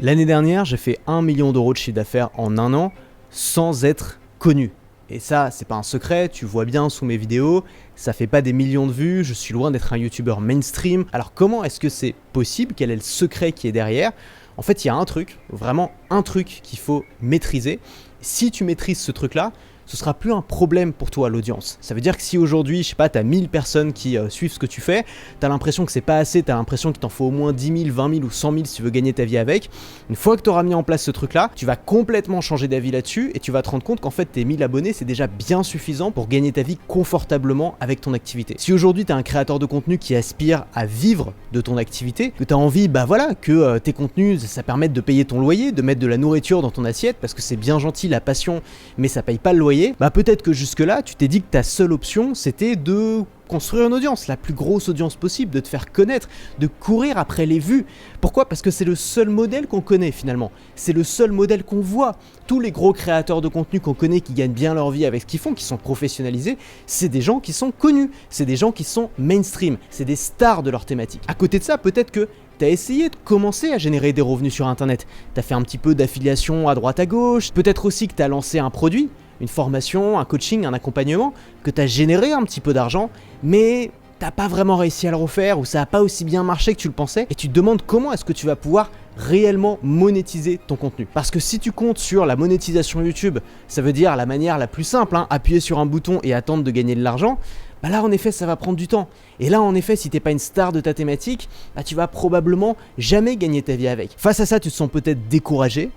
L'année dernière, j'ai fait 1 million d'euros de chiffre d'affaires en un an sans être connu. Et ça, c'est pas un secret, tu vois bien sous mes vidéos, ça fait pas des millions de vues, je suis loin d'être un youtubeur mainstream. Alors comment est-ce que c'est possible? Quel est le secret qui est derrière? En fait, il y a un truc, vraiment un truc qu'il faut maîtriser. Si tu maîtrises ce truc-là, ce sera plus un problème pour toi l'audience. Ça veut dire que si aujourd'hui, je sais pas, tu as 1000 personnes qui suivent ce que tu fais, tu as l'impression que c'est pas assez, tu as l'impression qu'il t'en faut au moins 10 000, 20 000 ou 100 000 si tu veux gagner ta vie avec. Une fois que tu auras mis en place ce truc-là, tu vas complètement changer d'avis là-dessus et tu vas te rendre compte qu'en fait tes 1000 abonnés, c'est déjà bien suffisant pour gagner ta vie confortablement avec ton activité. Si aujourd'hui tu es un créateur de contenu qui aspire à vivre de ton activité, que tu as envie que tes contenus, ça permette de payer ton loyer, de mettre de la nourriture dans ton assiette, parce que c'est bien gentil la passion, mais ça paye pas le loyer, peut-être que jusque-là, tu t'es dit que ta seule option, c'était de construire une audience, la plus grosse audience possible, de te faire connaître, de courir après les vues. Pourquoi? Parce que c'est le seul modèle qu'on connaît finalement. C'est le seul modèle qu'on voit. Tous les gros créateurs de contenu qu'on connaît qui gagnent bien leur vie avec ce qu'ils font, qui sont professionnalisés, c'est des gens qui sont connus, c'est des gens qui sont mainstream, c'est des stars de leur thématique. À côté de ça, peut-être que tu as essayé de commencer à générer des revenus sur internet. Tu as fait un petit peu d'affiliation à droite à gauche, peut-être aussi que tu as lancé un produit, une formation, un coaching, un accompagnement, que tu as généré un petit peu d'argent, mais t'as pas vraiment réussi à le refaire ou ça n'a pas aussi bien marché que tu le pensais et tu te demandes comment est-ce que tu vas pouvoir réellement monétiser ton contenu. Parce que si tu comptes sur la monétisation YouTube, ça veut dire la manière la plus simple, appuyer sur un bouton et attendre de gagner de l'argent, là en effet ça va prendre du temps. Et là en effet si t'es pas une star de ta thématique, tu vas probablement jamais gagner ta vie avec. Face à ça tu te sens peut-être découragé,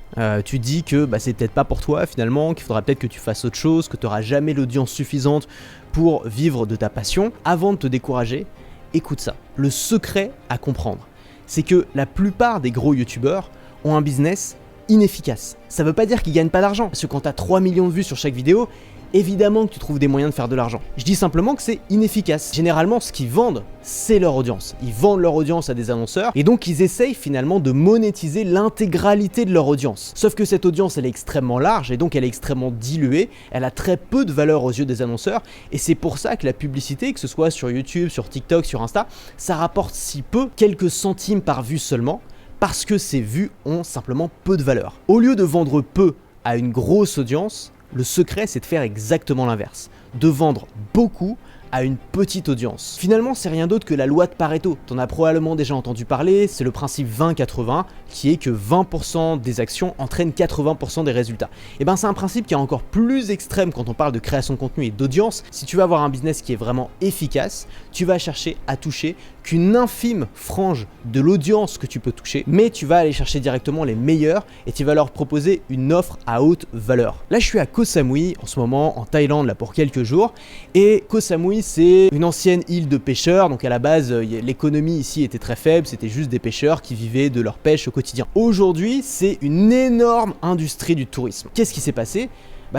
tu dis que c'est peut-être pas pour toi finalement, qu'il faudra peut-être que tu fasses autre chose, que tu n'auras jamais l'audience suffisante pour vivre de ta passion. Avant de te décourager, écoute ça. Le secret à comprendre, c'est que la plupart des gros youtubeurs ont un business inefficace. Ça veut pas dire qu'ils gagnent pas d'argent, parce que quand tu as 3 millions de vues sur chaque vidéo, évidemment que tu trouves des moyens de faire de l'argent. Je dis simplement que c'est inefficace. Généralement, ce qu'ils vendent, c'est leur audience. Ils vendent leur audience à des annonceurs et donc ils essayent finalement de monétiser l'intégralité de leur audience. Sauf que cette audience, elle est extrêmement large et donc elle est extrêmement diluée. Elle a très peu de valeur aux yeux des annonceurs et c'est pour ça que la publicité, que ce soit sur YouTube, sur TikTok, sur Insta, ça rapporte si peu, quelques centimes par vue seulement, parce que ces vues ont simplement peu de valeur. Au lieu de vendre peu à une grosse audience, le secret, c'est de faire exactement l'inverse, de vendre beaucoup à une petite audience. Finalement, c'est rien d'autre que la loi de Pareto. T'en as probablement déjà entendu parler, c'est le principe 20-80 qui est que 20% des actions entraînent 80% des résultats. Et c'est un principe qui est encore plus extrême quand on parle de création de contenu et d'audience. Si tu veux avoir un business qui est vraiment efficace, tu vas chercher à toucher qu'une infime frange de l'audience que tu peux toucher, mais tu vas aller chercher directement les meilleurs et tu vas leur proposer une offre à haute valeur. Là, je suis à Koh Samui en ce moment en Thaïlande là pour quelques jours et Koh Samui c'est une ancienne île de pêcheurs, donc à la base l'économie ici était très faible, c'était juste des pêcheurs qui vivaient de leur pêche au quotidien. Aujourd'hui c'est une énorme industrie du tourisme. Qu'est-ce qui s'est passé?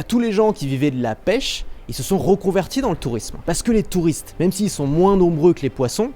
Tous les gens qui vivaient de la pêche, ils se sont reconvertis dans le tourisme. Parce que les touristes, même s'ils sont moins nombreux que les poissons,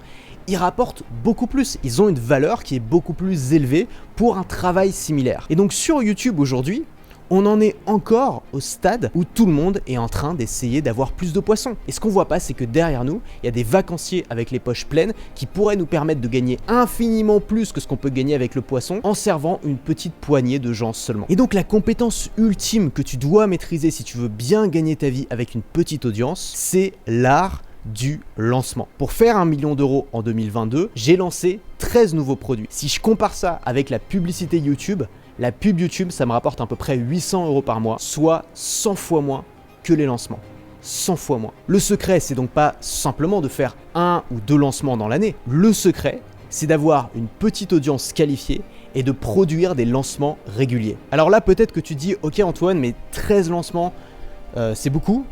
ils rapportent beaucoup plus, ils ont une valeur qui est beaucoup plus élevée pour un travail similaire. Et donc sur YouTube aujourd'hui, on en est encore au stade où tout le monde est en train d'essayer d'avoir plus de poissons. Et ce qu'on voit pas, c'est que derrière nous, il y a des vacanciers avec les poches pleines qui pourraient nous permettre de gagner infiniment plus que ce qu'on peut gagner avec le poisson en servant une petite poignée de gens seulement. Et donc la compétence ultime que tu dois maîtriser si tu veux bien gagner ta vie avec une petite audience, c'est l'art du lancement. Pour faire 1 million d'euros en 2022, j'ai lancé 13 nouveaux produits. Si je compare ça avec la publicité YouTube, la pub YouTube, ça me rapporte à peu près 800 euros par mois, soit 100 fois moins que les lancements. 100 fois moins. Le secret, c'est donc pas simplement de faire 1 ou 2 lancements dans l'année. Le secret, c'est d'avoir une petite audience qualifiée et de produire des lancements réguliers. Alors là, peut-être que tu dis, ok Antoine, mais 13 lancements, c'est beaucoup.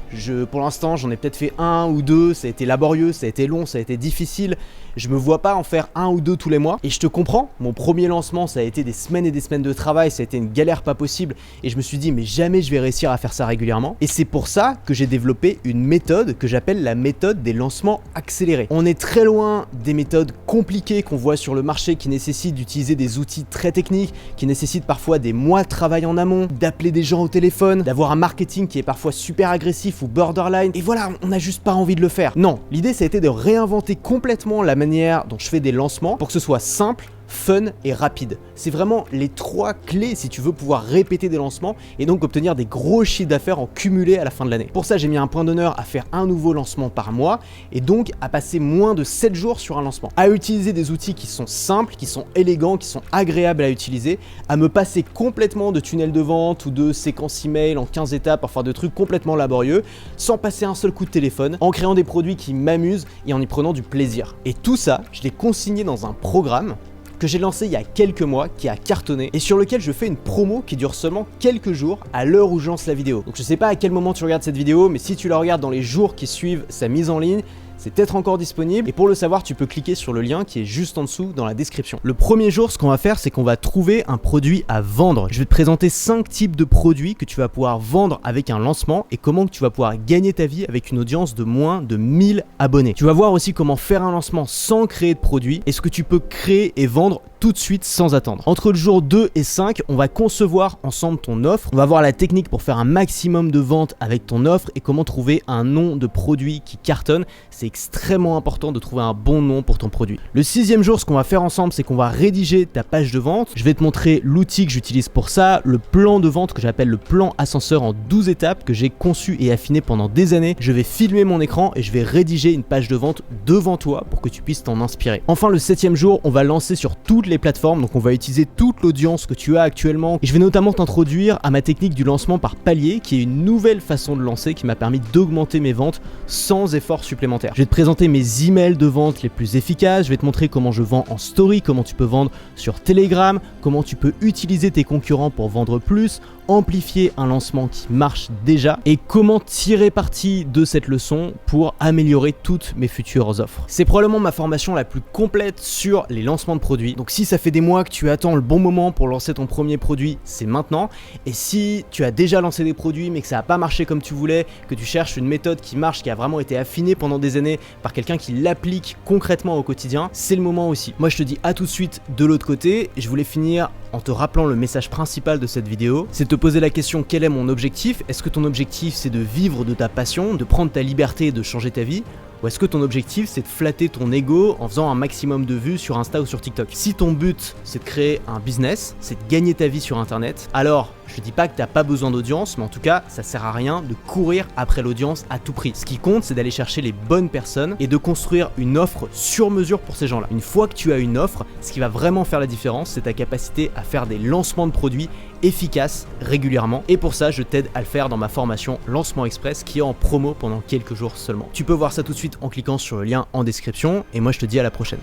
Pour l'instant, j'en ai peut-être fait 1 ou 2, ça a été laborieux, ça a été long, ça a été difficile. Je me vois pas en faire 1 ou 2 tous les mois. Et je te comprends, mon premier lancement, ça a été des semaines et des semaines de travail, ça a été une galère pas possible. Et je me suis dit, mais jamais je vais réussir à faire ça régulièrement. Et c'est pour ça que j'ai développé une méthode que j'appelle la méthode des lancements accélérés. On est très loin des méthodes compliquées qu'on voit sur le marché qui nécessitent d'utiliser des outils très techniques, qui nécessitent parfois des mois de travail en amont, d'appeler des gens au téléphone, d'avoir un marketing qui est parfois super agressif ou borderline. Et voilà, on n'a juste pas envie de le faire. Non, l'idée ça a été de réinventer complètement la manière dont je fais des lancements pour que ce soit simple, fun et rapide. C'est vraiment les 3 clés si tu veux pouvoir répéter des lancements et donc obtenir des gros chiffres d'affaires en cumulé à la fin de l'année. Pour ça, j'ai mis un point d'honneur à faire un nouveau lancement par mois et donc à passer moins de 7 jours sur un lancement. À utiliser des outils qui sont simples, qui sont élégants, qui sont agréables à utiliser, à me passer complètement de tunnels de vente ou de séquences email en 15 étapes, enfin de trucs complètement laborieux, sans passer un seul coup de téléphone, en créant des produits qui m'amusent et en y prenant du plaisir. Et tout ça, je l'ai consigné dans un programme que j'ai lancé il y a quelques mois, qui a cartonné et sur lequel je fais une promo qui dure seulement quelques jours à l'heure où je lance la vidéo. Donc je sais pas à quel moment tu regardes cette vidéo, mais si tu la regardes dans les jours qui suivent sa mise en ligne, c'est peut-être encore disponible et pour le savoir, tu peux cliquer sur le lien qui est juste en dessous dans la description. Le premier jour, ce qu'on va faire, c'est qu'on va trouver un produit à vendre. Je vais te présenter 5 types de produits que tu vas pouvoir vendre avec un lancement et comment tu vas pouvoir gagner ta vie avec une audience de moins de 1000 abonnés. Tu vas voir aussi comment faire un lancement sans créer de produit et ce que tu peux créer et vendre tout de suite sans attendre. Entre le jour 2 et 5, on va concevoir ensemble ton offre. On va voir la technique pour faire un maximum de ventes avec ton offre et comment trouver un nom de produit qui cartonne. C'est extrêmement important de trouver un bon nom pour ton produit. Le 6e jour, ce qu'on va faire ensemble, c'est qu'on va rédiger ta page de vente. Je vais te montrer l'outil que j'utilise pour ça, le plan de vente que j'appelle le plan ascenseur en 12 étapes que j'ai conçu et affiné pendant des années. Je vais filmer mon écran et je vais rédiger une page de vente devant toi pour que tu puisses t'en inspirer. Enfin, le 7e jour, on va lancer sur toutes les plateformes, donc on va utiliser toute l'audience que tu as actuellement et je vais notamment t'introduire à ma technique du lancement par palier qui est une nouvelle façon de lancer qui m'a permis d'augmenter mes ventes sans effort supplémentaire. Je vais te présenter mes emails de vente les plus efficaces, je vais te montrer comment je vends en story, comment tu peux vendre sur Telegram, comment tu peux utiliser tes concurrents pour vendre plus, amplifier un lancement qui marche déjà et comment tirer parti de cette leçon pour améliorer toutes mes futures offres. C'est probablement ma formation la plus complète sur les lancements de produits. Donc si ça fait des mois que tu attends le bon moment pour lancer ton premier produit, c'est maintenant. Et si tu as déjà lancé des produits mais que ça n'a pas marché comme tu voulais, que tu cherches une méthode qui marche, qui a vraiment été affinée pendant des années par quelqu'un qui l'applique concrètement au quotidien, c'est le moment aussi. Moi je te dis à tout de suite de l'autre côté et je voulais finir en te rappelant le message principal de cette vidéo, c'est de te poser la question: quel est mon objectif? Est-ce que ton objectif c'est de vivre de ta passion, de prendre ta liberté et de changer ta vie? Ou est-ce que ton objectif c'est de flatter ton ego en faisant un maximum de vues sur Insta ou sur TikTok? Si ton but c'est de créer un business, c'est de gagner ta vie sur internet, alors je dis pas que t'as pas besoin d'audience, mais en tout cas ça sert à rien de courir après l'audience à tout prix. Ce qui compte, c'est d'aller chercher les bonnes personnes et de construire une offre sur mesure pour ces gens-là. Une fois que tu as une offre, ce qui va vraiment faire la différence, c'est ta capacité à faire des lancements de produits efficaces régulièrement. Et pour ça, je t'aide à le faire dans ma formation Lancement Express qui est en promo pendant quelques jours seulement. Tu peux voir ça tout de suite en cliquant sur le lien en description et moi je te dis à la prochaine.